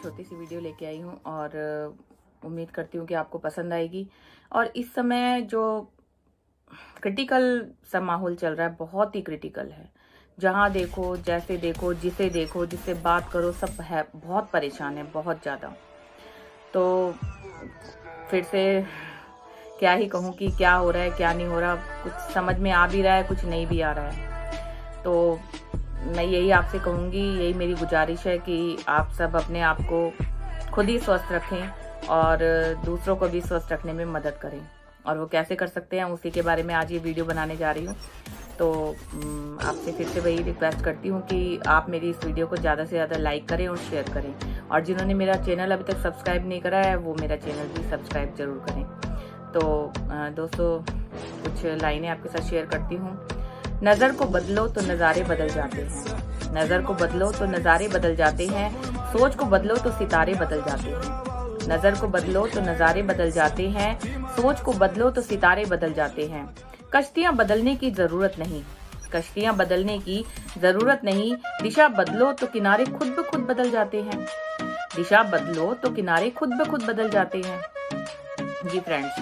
छोटी सी वीडियो लेके आई हूँ और उम्मीद करती हूँ कि आपको पसंद आएगी। और इस समय जो क्रिटिकल सा माहौल चल रहा है, बहुत ही क्रिटिकल है। जहाँ देखो, जैसे देखो, जिसे देखो, जिससे बात करो, सब है बहुत परेशान है, बहुत ज़्यादा। तो फिर से क्या ही कहूँ कि क्या हो रहा है, क्या नहीं हो रहा, कुछ समझ में आ भी रहा है, कुछ नहीं भी आ रहा है। तो मैं यही आपसे कहूँगी, यही मेरी गुजारिश है कि आप सब अपने आप को खुद ही स्वस्थ रखें और दूसरों को भी स्वस्थ रखने में मदद करें। और वो कैसे कर सकते हैं, उसी के बारे में आज ये वीडियो बनाने जा रही हूँ। तो आपसे फिर से वही रिक्वेस्ट करती हूँ कि आप मेरी इस वीडियो को ज़्यादा से ज़्यादा लाइक करें और शेयर करें। और जिन्होंने मेरा चैनल अभी तक सब्सक्राइब नहीं करा है, वो मेरा चैनल भी सब्सक्राइब जरूर करें। तो दोस्तों, कुछ लाइनें आपके साथ शेयर करती हूँ। नज़र को बदलो तो नज़ारे बदल जाते हैं। नज़र को बदलो तो नज़ारे बदल जाते हैं। सोच को बदलो तो सितारे बदल जाते हैं। नज़र को बदलो तो नज़ारे बदल जाते हैं। सोच को बदलो तो सितारे बदल जाते हैं। कश्तियाँ बदलने की ज़रूरत नहीं, कश्तियाँ बदलने की ज़रूरत नहीं। दिशा बदलो तो किनारे खुद ब खुद बदल जाते हैं। दिशा बदलो तो किनारे खुद ब खुद बदल जाते हैं। जी फ्रेंड्स,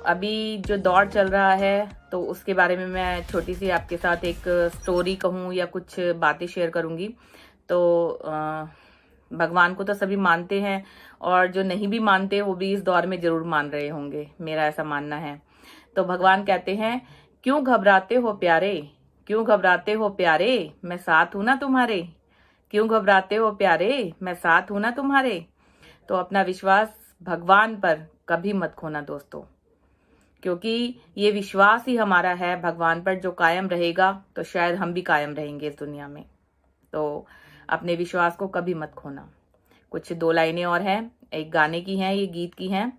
अभी जो दौर चल रहा है, तो उसके बारे में मैं छोटी सी आपके साथ एक स्टोरी कहूँ या कुछ बातें शेयर करूँगी। तो भगवान को तो सभी मानते हैं, और जो नहीं भी मानते वो भी इस दौर में जरूर मान रहे होंगे, मेरा ऐसा मानना है। तो भगवान कहते हैं, क्यों घबराते हो प्यारे, क्यों घबराते हो प्यारे, मैं साथ हूं ना तुम्हारे। क्यों घबराते हो प्यारे, मैं साथ हूं ना तुम्हारे। तो अपना विश्वास भगवान पर कभी मत खोना दोस्तों, क्योंकि ये विश्वास ही हमारा है भगवान पर, जो कायम रहेगा तो शायद हम भी कायम रहेंगे इस दुनिया में। तो अपने विश्वास को कभी मत खोना। कुछ दो लाइनें और हैं, एक गाने की हैं, ये गीत की हैं।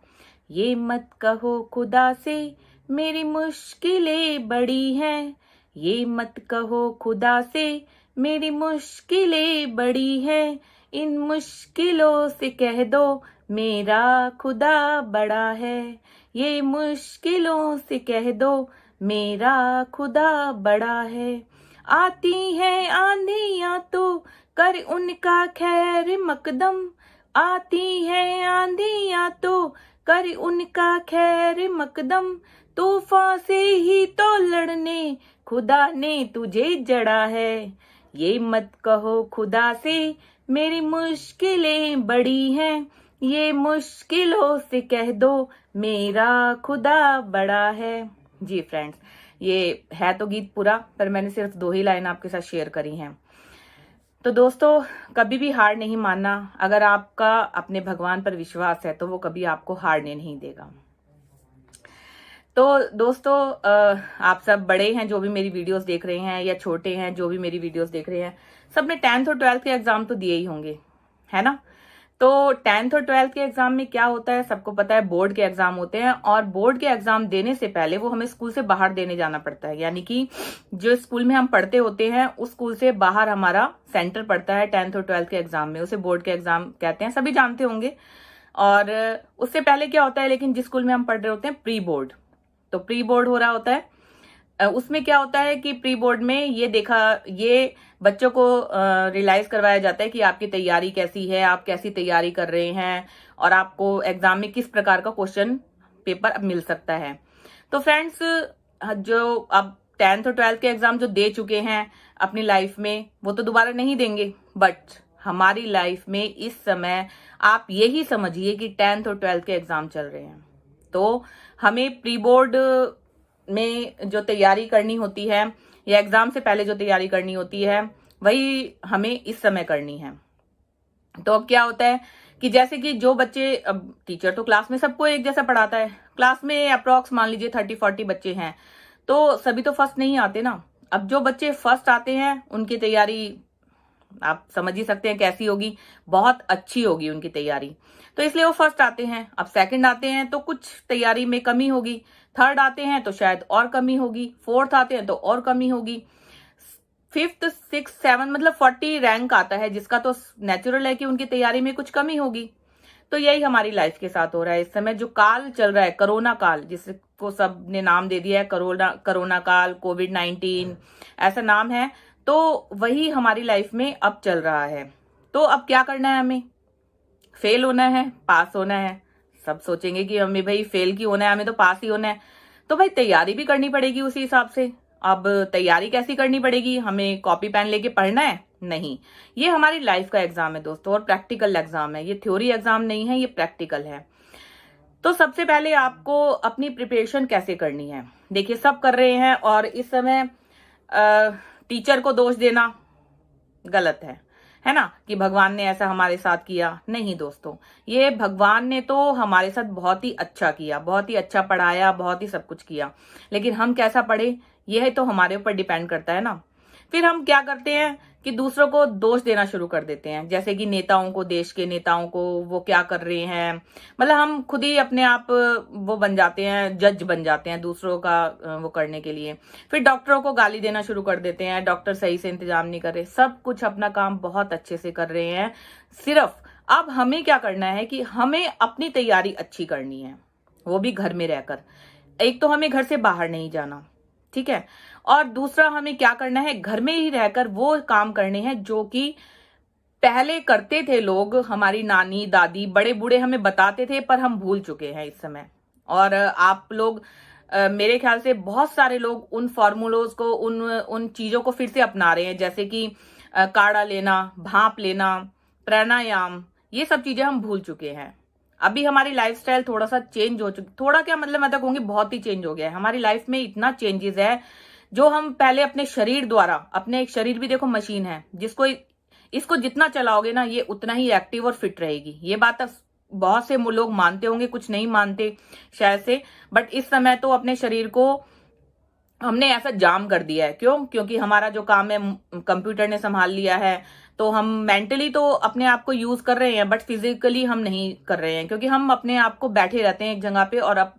ये मत कहो खुदा से मेरी मुश्किलें बड़ी हैं, ये मत कहो खुदा से मेरी मुश्किलें बड़ी हैं। इन मुश्किलों से कह दो मेरा खुदा बड़ा है। ये मुश्किलों से कह दो मेरा खुदा बड़ा है। आती है आंधियां तो कर उनका खैर मकदम, आती है आंधियां तो कर उनका खैर मकदम। तूफान से ही तो लड़ने खुदा ने तुझे जड़ा है। ये मत कहो खुदा से मेरी मुश्किलें बड़ी हैं, ये मुश्किलों से कह दो मेरा खुदा बड़ा है। जी फ्रेंड्स, ये है तो गीत पूरा, पर मैंने सिर्फ 2 ही लाइन आपके साथ शेयर करी हैं। तो दोस्तों, कभी भी हार नहीं मानना। अगर आपका अपने भगवान पर विश्वास है तो वो कभी आपको हारने नहीं देगा। तो दोस्तों, आप सब बड़े हैं जो भी मेरी वीडियोस देख रहे हैं, या छोटे हैं जो भी मेरी वीडियोस देख रहे हैं, सबने 10th और 12th के एग्जाम तो दिए ही होंगे, है ना। तो 10th और 12th के एग्जाम में क्या होता है, सबको पता है, बोर्ड के एग्जाम होते हैं। और बोर्ड के एग्जाम देने से पहले वो हमें स्कूल से बाहर देने जाना पड़ता है। यानी कि जो स्कूल में हम पढ़ते होते हैं उस स्कूल से बाहर हमारा सेंटर पड़ता है 10th और 12th के एग्जाम में। उसे बोर्ड के एग्जाम कहते हैं, सभी जानते होंगे। और उससे पहले क्या होता है, लेकिन जिस स्कूल में हम पढ़ रहे होते हैं, प्री बोर्ड, तो प्री बोर्ड हो रहा होता है। उसमें क्या होता है कि प्री बोर्ड में ये बच्चों को रियलाइज करवाया जाता है कि आपकी तैयारी कैसी है, आप कैसी तैयारी कर रहे हैं, और आपको एग्जाम में किस प्रकार का क्वेश्चन पेपर मिल सकता है। तो फ्रेंड्स, जो अब 10th और 12th के एग्जाम जो दे चुके हैं अपनी लाइफ में, वो तो दोबारा नहीं देंगे। बट हमारी लाइफ में इस समय आप यही समझिए कि 10th और 12th के एग्जाम चल रहे हैं। तो हमें प्री बोर्ड में जो तैयारी करनी होती है, या एग्जाम से पहले जो तैयारी करनी होती है, वही हमें इस समय करनी है। तो अब क्या होता है कि जैसे कि जो बच्चे, अब टीचर तो क्लास में सबको एक जैसा पढ़ाता है, क्लास में अप्रॉक्स मान लीजिए 30-40 बच्चे हैं, तो सभी तो फर्स्ट नहीं आते ना। अब जो बच्चे फर्स्ट आते हैं उनकी तैयारी आप समझ ही सकते हैं कैसी होगी, बहुत अच्छी होगी उनकी तैयारी। तो इसलिए वो फर्स्ट आते हैं। अब सेकंड आते हैं तो कुछ तैयारी में कमी होगी, थर्ड आते हैं तो शायद और कमी होगी, फोर्थ आते हैं तो और कमी होगी, 5th 6th 7 मतलब 40 रैंक आता है, जिसका तो नेचुरल है कि उनकी तैयारी में कुछ कमी होगी। तो यही हमारी लाइफ के साथ हो रहा है इस समय। जो काल चल रहा है, कोरोना काल, जिसको सब ने नाम दे दिया है कोरोना काल, कोविड-19 ऐसा नाम है, तो वही हमारी लाइफ में अब चल रहा है। तो अब क्या करना है हमें? फेल होना है, पास होना है। सब सोचेंगे कि हमें भाई फेल क्यों होना है, हमें तो पास ही होना है। तो भाई तैयारी भी करनी पड़ेगी उसी हिसाब से। अब तैयारी कैसी करनी पड़ेगी? हमें कॉपी पेन लेके पढ़ना है? नहीं, ये हमारी लाइफ का एग्जाम है दोस्तों, और प्रैक्टिकल एग्जाम है। ये थ्योरी एग्जाम नहीं है, ये प्रैक्टिकल है। तो सबसे पहले आपको अपनी प्रिपरेशन कैसे करनी है? देखिए, सब कर रहे हैं, और इस समय टीचर को दोष देना गलत है ना, कि भगवान ने ऐसा हमारे साथ किया। नहीं दोस्तों, ये भगवान ने तो हमारे साथ बहुत ही अच्छा किया, बहुत ही अच्छा पढ़ाया, बहुत ही सब कुछ किया, लेकिन हम कैसा पढ़े यह तो हमारे ऊपर डिपेंड करता है ना। फिर हम क्या करते हैं कि दूसरों को दोष देना शुरू कर देते हैं, जैसे कि नेताओं को, देश के नेताओं को, वो क्या कर रहे हैं। मतलब हम खुद ही अपने आप वो बन जाते हैं, जज बन जाते हैं दूसरों का वो करने के लिए। फिर डॉक्टरों को गाली देना शुरू कर देते हैं, डॉक्टर सही से इंतजाम नहीं कर रहे। सब कुछ अपना काम बहुत अच्छे से कर रहे हैं, सिर्फ अब हमें क्या करना है कि हमें अपनी तैयारी अच्छी करनी है, वो भी घर में रहकर। एक तो हमें घर से बाहर नहीं जाना, ठीक है, और दूसरा हमें क्या करना है, घर में ही रहकर वो काम करने हैं जो कि पहले करते थे लोग, हमारी नानी दादी बड़े बूढ़े हमें बताते थे, पर हम भूल चुके हैं इस समय। और आप लोग मेरे ख्याल से बहुत सारे लोग उन फॉर्मूलोज को, उन चीजों को फिर से अपना रहे हैं, जैसे कि काढ़ा लेना, भाप लेना, प्राणायाम, ये सब चीजें हम भूल चुके हैं। अभी हमारी लाइफस्टाइल थोड़ा सा चेंज हो चुकी, थोड़ा क्या मतलब, मैं तो कहूंगी बहुत ही चेंज हो गया है। हमारी लाइफ में इतना चेंजेस है, जो हम पहले अपने शरीर द्वारा, अपने एक शरीर भी देखो मशीन है, जिसको इसको जितना चलाओगे ना, ये उतना ही एक्टिव और फिट रहेगी। ये बात बहुत से लोग मानते होंगे, कुछ नहीं मानते शायद से, बट इस समय तो अपने शरीर को हमने ऐसा जाम कर दिया है। क्यों? क्योंकि हमारा जो काम है कंप्यूटर ने संभाल लिया है। तो हम मेंटली तो अपने आप को यूज कर रहे हैं, बट फिजिकली हम नहीं कर रहे हैं, क्योंकि हम अपने आप को बैठे रहते हैं एक जगह पे, और अब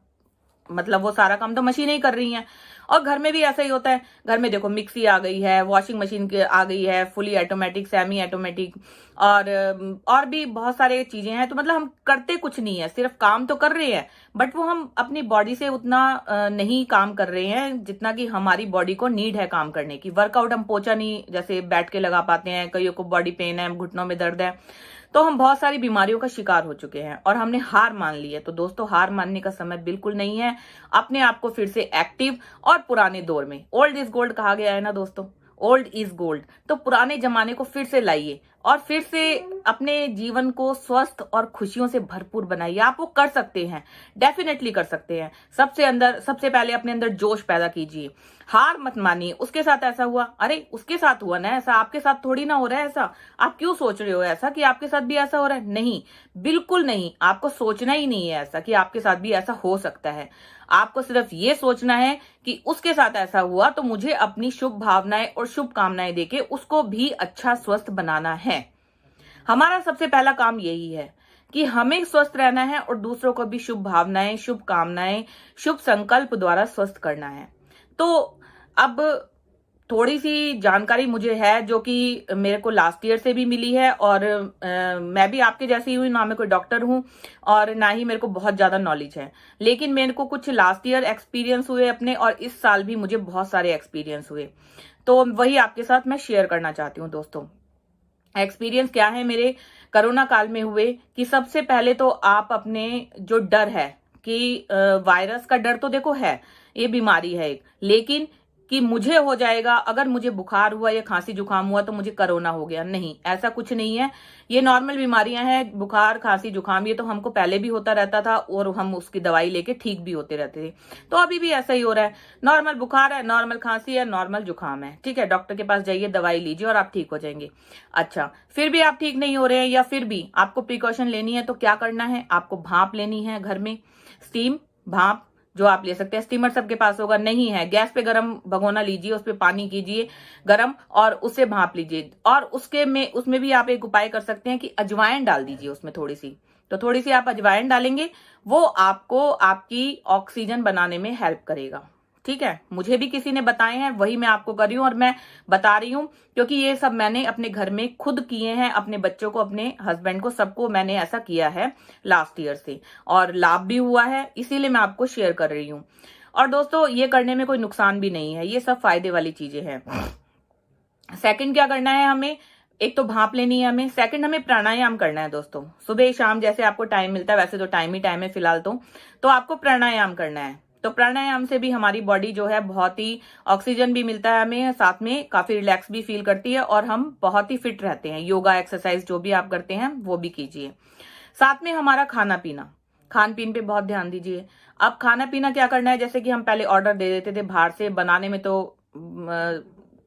मतलब वो सारा काम तो मशीनें ही कर रही हैं। और घर में भी ऐसा ही होता है। घर में देखो मिक्सी आ गई है, वॉशिंग मशीन आ गई है, फुली ऑटोमेटिक, सेमी ऑटोमेटिक, और भी बहुत सारे चीजें हैं। तो मतलब हम करते कुछ नहीं है, सिर्फ काम तो कर रहे हैं, बट वो हम अपनी बॉडी से उतना नहीं काम कर रहे हैं जितना कि हमारी बॉडी को नीड है काम करने की। वर्कआउट हम पोछा नहीं जैसे बैठ के लगा पाते हैं, कईयों को बॉडी पेन है, घुटनों में दर्द है, तो हम बहुत सारी बीमारियों का शिकार हो चुके हैं और हमने हार मान ली है। तो दोस्तों, हार मानने का समय बिल्कुल नहीं है। अपने आप को फिर से एक्टिव, और पुराने दौर में ओल्ड इज गोल्ड कहा गया है ना दोस्तों, ओल्ड इज गोल्ड। तो पुराने जमाने को फिर से लाइए, और फिर से अपने जीवन को स्वस्थ और खुशियों से भरपूर बनाइए। आप वो कर सकते हैं, डेफिनेटली कर सकते हैं। सबसे पहले अपने अंदर जोश पैदा कीजिए, हार मत मानिए। उसके साथ ऐसा हुआ, अरे उसके साथ हुआ ना ऐसा, आपके साथ थोड़ी ना हो रहा है ऐसा। आप क्यों सोच रहे हो ऐसा कि आपके साथ भी ऐसा हो रहा है? नहीं, बिल्कुल नहीं। आपको सोचना ही नहीं है ऐसा कि आपके साथ भी ऐसा हो सकता है। आपको सिर्फ ये सोचना है कि उसके साथ ऐसा हुआ, तो मुझे अपनी शुभ भावनाएं और शुभकामनाएं देके उसको भी अच्छा स्वस्थ बनाना है। हमारा सबसे पहला काम यही है कि हमें स्वस्थ रहना है, और दूसरों को भी शुभ भावनाएं, शुभकामनाएं, शुभ संकल्प द्वारा स्वस्थ करना है। तो अब थोड़ी सी जानकारी मुझे है जो कि मेरे को लास्ट ईयर से भी मिली है, और मैं भी आपके जैसी ही हूँ, ना मैं कोई डॉक्टर हूँ और ना ही मेरे को बहुत ज्यादा नॉलेज है, लेकिन मेरे को कुछ लास्ट ईयर एक्सपीरियंस हुए अपने, और इस साल भी मुझे बहुत सारे एक्सपीरियंस हुए। तो वही आपके साथ मैं शेयर करना चाहती हूँ दोस्तों। एक्सपीरियंस क्या है मेरे कोरोना काल में हुए, कि सबसे पहले तो आप अपने जो डर है कि वायरस का डर तो देखो है, ये बीमारी है एक, लेकिन कि मुझे हो जाएगा, अगर मुझे बुखार हुआ या खांसी जुकाम हुआ तो मुझे कोरोना हो गया, नहीं, ऐसा कुछ नहीं है। ये नॉर्मल बीमारियां हैं, बुखार खांसी जुकाम ये तो हमको पहले भी होता रहता था, और हम उसकी दवाई लेके ठीक भी होते रहते थे। तो अभी भी ऐसा ही हो रहा है, नॉर्मल बुखार है, नॉर्मल खांसी है, नॉर्मल जुकाम है, ठीक है, डॉक्टर के पास जाइए, दवाई लीजिए और आप ठीक हो जाएंगे। अच्छा, फिर भी आप ठीक नहीं हो रहे हैं, या फिर भी आपको प्रिकॉशन लेनी है, तो क्या करना है, आपको भाप लेनी है घर में, स्टीम भाप जो आप ले सकते हैं। स्टीमर सबके पास होगा, नहीं है, गैस पे गरम भगोना लीजिए, उस पे पानी कीजिए गरम, और उससे भाप लीजिए। और उसमें भी आप एक उपाय कर सकते हैं कि अजवाइन डाल दीजिए उसमें थोड़ी सी। तो थोड़ी सी आप अजवाइन डालेंगे, वो आपको आपकी ऑक्सीजन बनाने में हेल्प करेगा, ठीक है। मुझे भी किसी ने बताए हैं, वही मैं आपको कर रही हूँ, और मैं बता रही हूँ क्योंकि ये सब मैंने अपने घर में खुद किए हैं, अपने बच्चों को, अपने हस्बैंड को, सबको मैंने ऐसा किया है लास्ट ईयर से, और लाभ भी हुआ है, इसीलिए मैं आपको शेयर कर रही हूँ। और दोस्तों, ये करने में कोई नुकसान भी नहीं है, ये सब फायदे वाली चीजें हैं। सेकंड क्या करना है हमें, एक तो भाप लेनी है हमें, सेकंड हमें प्राणायाम करना है दोस्तों। सुबह शाम जैसे आपको टाइम मिलता है, वैसे तो टाइम ही टाइम है फिलहाल तो आपको प्राणायाम करना है। तो प्राणायाम से भी हमारी बॉडी जो है बहुत ही ऑक्सीजन भी मिलता है हमें, साथ में काफी रिलैक्स भी फील करती है और हम बहुत ही फिट रहते हैं। योगा एक्सरसाइज जो भी आप करते हैं वो भी कीजिए। साथ में हमारा खाना पीना, खान पीन पे बहुत ध्यान दीजिए। अब खाना पीना क्या करना है, जैसे कि हम पहले ऑर्डर दे देते थे बाहर से, बनाने में तो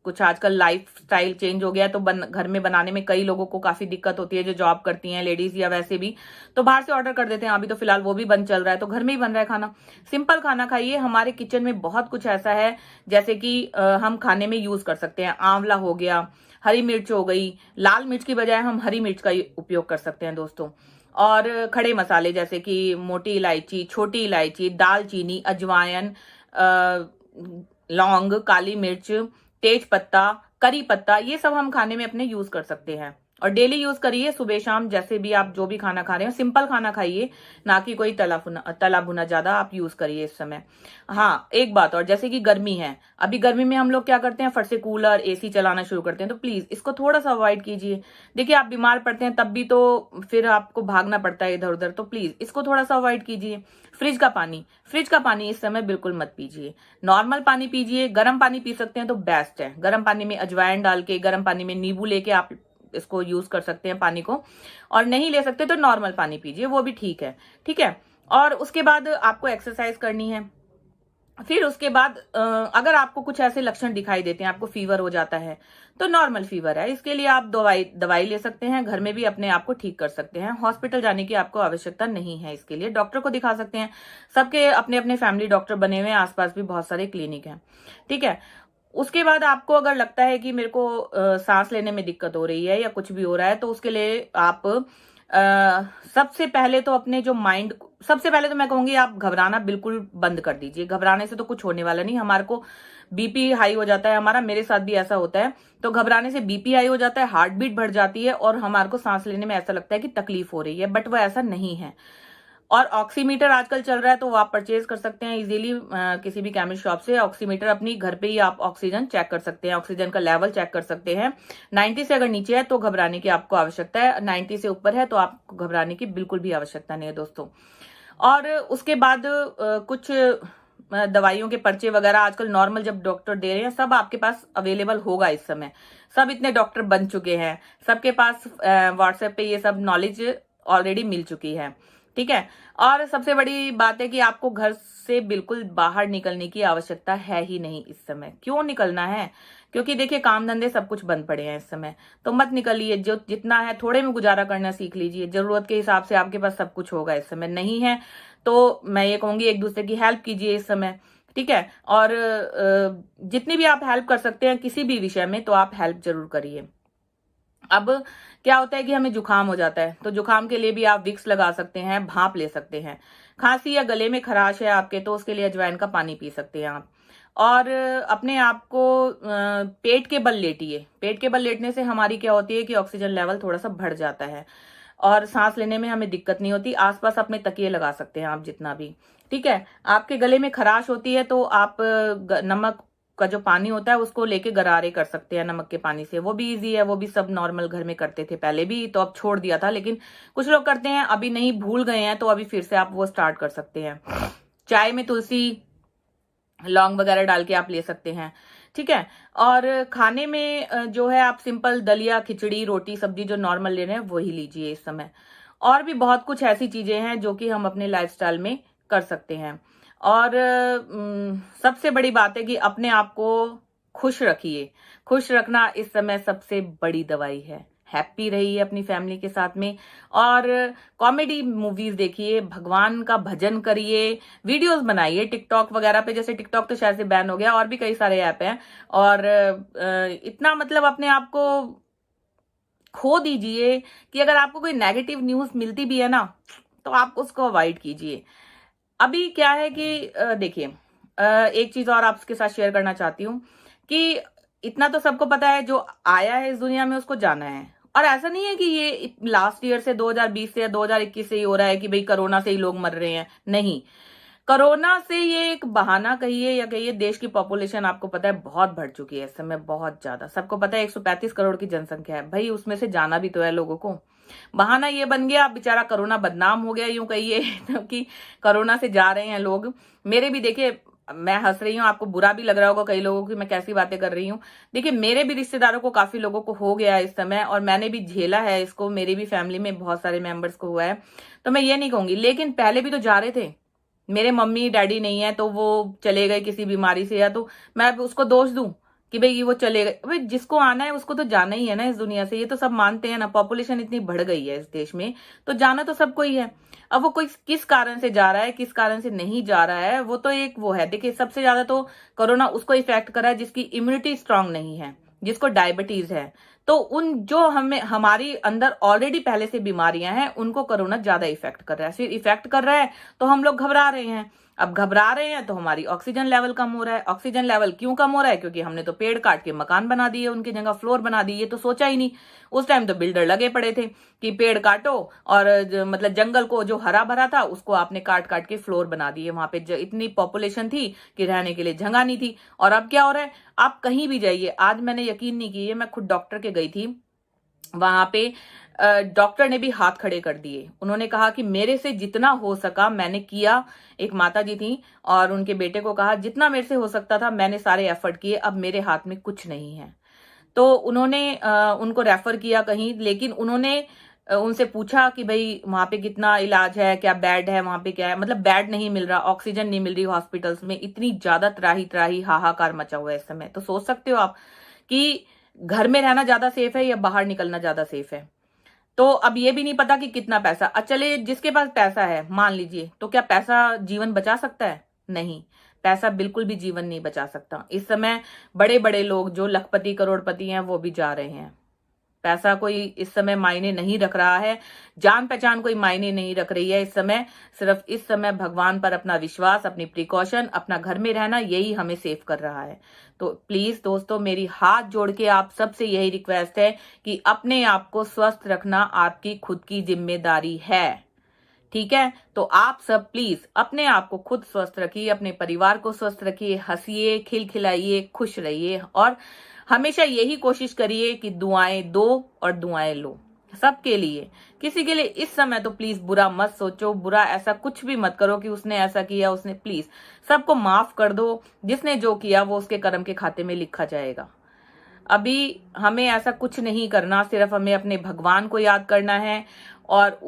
कुछ आजकल लाइफ स्टाइल चेंज हो गया है, तो घर में बनाने में कई लोगों को काफी दिक्कत होती है, जो जॉब करती हैं लेडीज या वैसे भी, तो बाहर से ऑर्डर कर देते हैं। अभी तो फिलहाल वो भी बंद चल रहा है, तो घर में ही बन रहा है खाना। सिंपल खाना खाइए। हमारे किचन में बहुत कुछ ऐसा है जैसे कि हम खाने में यूज कर सकते हैं। आंवला हो गया, हरी मिर्च हो गई, लाल मिर्च की बजाय हम हरी मिर्च का उपयोग कर सकते हैं दोस्तों। और खड़े मसाले जैसे कि मोटी इलायची, छोटी इलायची, दालचीनी, अजवाइन, लौंग, काली मिर्च, तेज पत्ता, करी पत्ता, ये सब हम खाने में अपने यूज कर सकते हैं। और डेली यूज करिए, सुबह शाम जैसे भी आप जो भी खाना खा रहे हो सिंपल खाना खाइए, ना कि कोई तला भुना ज्यादा आप यूज करिए इस समय। हाँ, एक बात और, जैसे कि गर्मी है, अभी गर्मी में हम लोग क्या करते हैं, फट से कूलर एसी चलाना शुरू करते हैं, तो प्लीज इसको थोड़ा सा अवॉइड कीजिए। देखिए आप बीमार पड़ते हैं तब भी तो फिर आपको भागना पड़ता है इधर उधर, तो प्लीज इसको थोड़ा सा अवॉइड कीजिए। फ्रिज का पानी इस समय बिल्कुल मत पीजिए, नॉर्मल पानी पीजिए। गर्म पानी पी सकते हैं तो बेस्ट है। गर्म पानी में अजवाइन डाल के, गर्म पानी में नींबू लेके आप इसको यूज कर सकते हैं पानी को। और नहीं ले सकते तो नॉर्मल पानी पीजिए, वो भी ठीक है। ठीक है। और उसके बाद आपको एक्सरसाइज करनी है। फिर उसके बाद अगर आपको कुछ ऐसे लक्षण दिखाई देते हैं, आपको फीवर हो जाता है, तो नॉर्मल फीवर है, इसके लिए आप दवाई ले सकते हैं, घर में भी अपने आप को ठीक कर सकते हैं। हॉस्पिटल जाने की आपको आवश्यकता नहीं है, इसके लिए डॉक्टर को दिखा सकते हैं। सबके अपने अपने फैमिली डॉक्टर बने हुए हैं, आसपास भी बहुत सारे क्लिनिक हैं। ठीक है। उसके बाद आपको अगर लगता है कि मेरे को सांस लेने में दिक्कत हो रही है या कुछ भी हो रहा है, तो उसके लिए आप सबसे पहले तो अपने जो माइंड, सबसे पहले तो मैं कहूंगी आप घबराना बिल्कुल बंद कर दीजिए। घबराने से तो कुछ होने वाला नहीं। हमारे को बीपी हाई हो जाता है हमारा, मेरे साथ भी ऐसा होता है, तो घबराने से बीपी हाई हो जाता है, हार्ट बीट बढ़ जाती है और हमारे को सांस लेने में ऐसा लगता है कि तकलीफ हो रही है, बट वो ऐसा नहीं है। और ऑक्सीमीटर आजकल चल रहा है, तो वो आप परचेज कर सकते हैं इजीली किसी भी केमिस्ट शॉप से। ऑक्सीमीटर अपनी घर पे ही आप ऑक्सीजन चेक कर सकते हैं, ऑक्सीजन का लेवल चेक कर सकते हैं। 90 से अगर नीचे है तो घबराने की आपको आवश्यकता है, 90 से ऊपर है तो आपको घबराने की बिल्कुल भी आवश्यकता नहीं है दोस्तों। और उसके बाद कुछ दवाइयों के पर्चे वगैरह आजकल नॉर्मल जब डॉक्टर दे रहे हैं, सब आपके पास अवेलेबल होगा इस समय। सब इतने डॉक्टर बन चुके हैं, सबके पास व्हाट्सएप पे ये सब नॉलेज ऑलरेडी मिल चुकी है। ठीक है। और सबसे बड़ी बात है कि आपको घर से बिल्कुल बाहर निकलने की आवश्यकता है ही नहीं इस समय। क्यों निकलना है? क्योंकि देखिए काम धंधे सब कुछ बंद पड़े हैं इस समय, तो मत निकलिए। जो जितना है थोड़े में गुजारा करना सीख लीजिए। जरूरत के हिसाब से आपके पास सब कुछ होगा इस समय। नहीं है तो मैं ये कहूंगी एक दूसरे की हेल्प कीजिए इस समय। ठीक है। और जितनी भी आप हेल्प कर सकते हैं किसी भी विषय में, तो आप हेल्प जरूर करिए। अब क्या होता है कि हमें जुकाम हो जाता है, तो जुकाम के लिए भी आप विक्स लगा सकते हैं, भाप ले सकते हैं। खांसी या गले में खराश है आपके, तो उसके लिए अजवाइन का पानी पी सकते हैं आप। और अपने आप को पेट के बल लेटिए। पेट के बल लेटने से हमारी क्या होती है कि ऑक्सीजन लेवल थोड़ा सा बढ़ जाता है और सांस लेने में हमें दिक्कत नहीं होती। आसपास अपने तकिए लगा सकते हैं आप जितना भी। ठीक है। आपके गले में खराश होती है तो आप नमक का जो पानी होता है उसको लेके गरारे कर सकते हैं नमक के पानी से, वो भी इजी है। वो भी सब नॉर्मल घर में करते थे पहले भी, तो अब छोड़ दिया था, लेकिन कुछ लोग करते हैं, अभी नहीं भूल गए हैं, तो अभी फिर से आप वो स्टार्ट कर सकते हैं। चाय में तुलसी, लौंग वगैरह डाल के आप ले सकते हैं। ठीक है। और खाने में जो है आप सिंपल दलिया, खिचड़ी, रोटी, सब्जी जो नॉर्मल ले रहे हैं वही लीजिए इस समय। और भी बहुत कुछ ऐसी चीजें हैं जो कि हम अपने लाइफस्टाइल में कर सकते हैं। और सबसे बड़ी बात है कि अपने आप को खुश रखिए। खुश रखना इस समय सबसे बड़ी दवाई है। हैप्पी रहिए अपनी फैमिली के साथ में, और कॉमेडी मूवीज देखिए, भगवान का भजन करिए, वीडियोस बनाइए टिकटॉक वगैरह पे। जैसे टिकटॉक तो शायद से बैन हो गया, और भी कई सारे ऐप हैं। और इतना मतलब अपने आप को खो दीजिए कि अगर आपको कोई नेगेटिव न्यूज मिलती भी है ना, तो आप उसको अवॉइड कीजिए। अभी क्या है कि देखिए एक चीज और आपके साथ शेयर करना चाहती हूँ कि इतना तो सबको पता है, जो आया है इस दुनिया में उसको जाना है। और ऐसा नहीं है कि ये लास्ट ईयर से 2020 से या 2021 से ही हो रहा है कि भाई कोरोना से ही लोग मर रहे हैं, नहीं। कोरोना से ये एक बहाना कहिए या कहिए, देश की पॉपुलेशन आपको पता है बहुत बढ़ चुकी है इस समय, बहुत ज्यादा। सबको पता है 135 करोड़ की जनसंख्या है भाई, उसमें से जाना भी तो है लोगों को। बहाना ये बन गया, अब बेचारा कोरोना बदनाम हो गया यूं कहिए कि कोरोना से जा रहे हैं लोग। मेरे भी देखिए, मैं हंस रही हूँ, आपको बुरा भी लग रहा होगा कई लोगों की मैं कैसी बातें कर रही हूँ। देखिए मेरे भी रिश्तेदारों को, काफी लोगों को हो गया है इस समय, और मैंने भी झेला है इसको, मेरी भी फैमिली में बहुत सारे मेंबर्स को हुआ है। तो मैं ये नहीं कहूंगी, लेकिन पहले भी तो जा रहे थे। मेरे मम्मी डैडी नहीं है तो वो चले गए किसी बीमारी से, या तो मैं उसको दोष दूं कि भाई वो चले गए? भाई जिसको आना है उसको तो जाना ही है ना इस दुनिया से, ये तो सब मानते हैं ना। पॉपुलेशन इतनी बढ़ गई है इस देश में, तो जाना तो सबको ही है। अब वो कोई किस कारण से जा रहा है, किस कारण से नहीं जा रहा है, वो तो एक वो है। देखिए सबसे ज्यादा तो कोरोना उसको इफेक्ट करा है जिसकी इम्यूनिटी स्ट्रांग नहीं है, जिसको डायबिटीज है। तो उन जो हमें हमारी अंदर ऑलरेडी पहले से बीमारियां हैं, उनको कोरोना ज्यादा इफेक्ट कर रहा है। फिर इफेक्ट कर रहा है तो हम लोग घबरा रहे हैं। अब घबरा रहे हैं तो हमारी ऑक्सीजन लेवल कम हो रहा है। ऑक्सीजन लेवल क्यों कम हो रहा है? क्योंकि हमने तो पेड़ काट के मकान बना दिए, उनकी जगह फ्लोर बना दी। ये तो सोचा ही नहीं। उस टाइम तो बिल्डर लगे पड़े थे कि पेड़ काटो, और मतलब जंगल को जो हरा भरा था उसको आपने काट काट के फ्लोर बना दिए। वहां पे इतनी पॉपुलेशन थी कि रहने के लिए जगह नहीं थी। और अब क्या हो रहा है, आप कहीं भी जाइए, आज मैंने यकीन नहीं किए, मैं खुद डॉक्टर के गई थी, वहां पे डॉक्टर ने भी हाथ खड़े कर दिए। उन्होंने कहा कि मेरे से जितना हो सका मैंने किया। एक माता जी थी और उनके बेटे को कहा जितना मेरे से हो सकता था मैंने सारे एफर्ट किए, अब मेरे हाथ में कुछ नहीं है। तो उन्होंने उनको रेफर किया कहीं, लेकिन उन्होंने उनसे पूछा कि भाई वहां पे कितना इलाज है, क्या बेड है वहां पे, क्या है, मतलब बेड नहीं मिल रहा, ऑक्सीजन नहीं मिल रही हॉस्पिटल्स में। इतनी ज्यादा त्राही त्राही हाहाकार मचा हुआ है इस समय। तो सोच सकते हो आप कि घर में रहना ज्यादा सेफ है या बाहर निकलना ज्यादा सेफ है। तो अब ये भी नहीं पता कि कितना पैसा, चले जिसके पास पैसा है मान लीजिए, तो क्या पैसा जीवन बचा सकता है? नहीं, पैसा बिल्कुल भी जीवन नहीं बचा सकता। इस समय बड़े बड़े लोग जो लखपति करोड़पति हैं वो भी जा रहे हैं। पैसा कोई इस समय मायने नहीं रख रहा है, जान पहचान कोई मायने नहीं रख रही है इस समय। सिर्फ इस समय भगवान पर अपना विश्वास, अपनी प्रिकॉशन, अपना घर में रहना, यही हमें सेव कर रहा है। तो प्लीज दोस्तों, मेरी हाथ जोड़ के आप सबसे यही रिक्वेस्ट है कि अपने आप को स्वस्थ रखना आपकी खुद की जिम्मेदारी है। ठीक है, तो आप सब प्लीज अपने आप को खुद स्वस्थ रखिए, अपने परिवार को स्वस्थ रखिए, हंसिए, खिलखिलाइए, खुश रहिए, और हमेशा यही कोशिश करिए कि दुआएं दो और दुआएं लो सबके लिए। किसी के लिए इस समय तो प्लीज बुरा मत सोचो, बुरा ऐसा कुछ भी मत करो कि उसने ऐसा किया, उसने, प्लीज सबको माफ कर दो। जिसने जो किया वो उसके कर्म के खाते में लिखा जाएगा। अभी हमें ऐसा कुछ नहीं करना, सिर्फ हमें अपने भगवान को याद करना है। और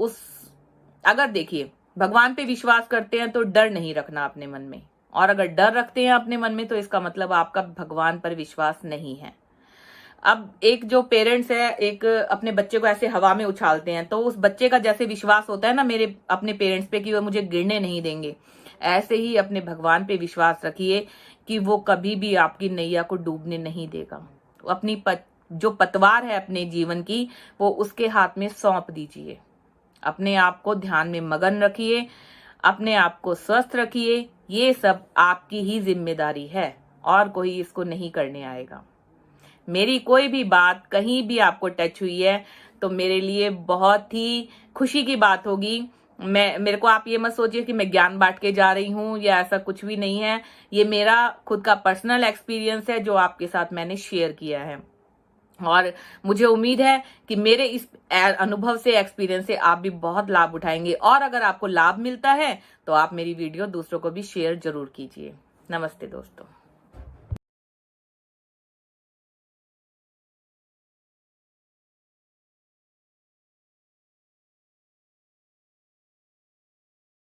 अगर देखिए भगवान पे विश्वास करते हैं तो डर नहीं रखना अपने मन में, और अगर डर रखते हैं अपने मन में तो इसका मतलब आपका भगवान पर विश्वास नहीं है। अब एक जो पेरेंट्स है, एक अपने बच्चे को ऐसे हवा में उछालते हैं, तो उस बच्चे का जैसे विश्वास होता है ना मेरे अपने पेरेंट्स पे कि वो मुझे गिरने नहीं देंगे, ऐसे ही अपने भगवान पे विश्वास रखिए कि वो कभी भी आपकी नैया को डूबने नहीं देगा। अपनी जो पतवार है अपने जीवन की, वो उसके हाथ में सौंप दीजिए। अपने आप को ध्यान में मगन रखिए, अपने आप को स्वस्थ रखिए। ये सब आपकी ही जिम्मेदारी है, और कोई इसको नहीं करने आएगा। मेरी कोई भी बात कहीं भी आपको टच हुई है तो मेरे लिए बहुत ही खुशी की बात होगी। मेरे को आप ये मत सोचिए कि मैं ज्ञान बांट के जा रही हूं, या ऐसा कुछ भी नहीं है। ये मेरा खुद का पर्सनल एक्सपीरियंस है जो आपके साथ मैंने शेयर किया है, और मुझे उम्मीद है कि मेरे इस अनुभव से, एक्सपीरियंस से आप भी बहुत लाभ उठाएंगे। और अगर आपको लाभ मिलता है तो आप मेरी वीडियो दूसरों को भी शेयर जरूर कीजिए। नमस्ते दोस्तों।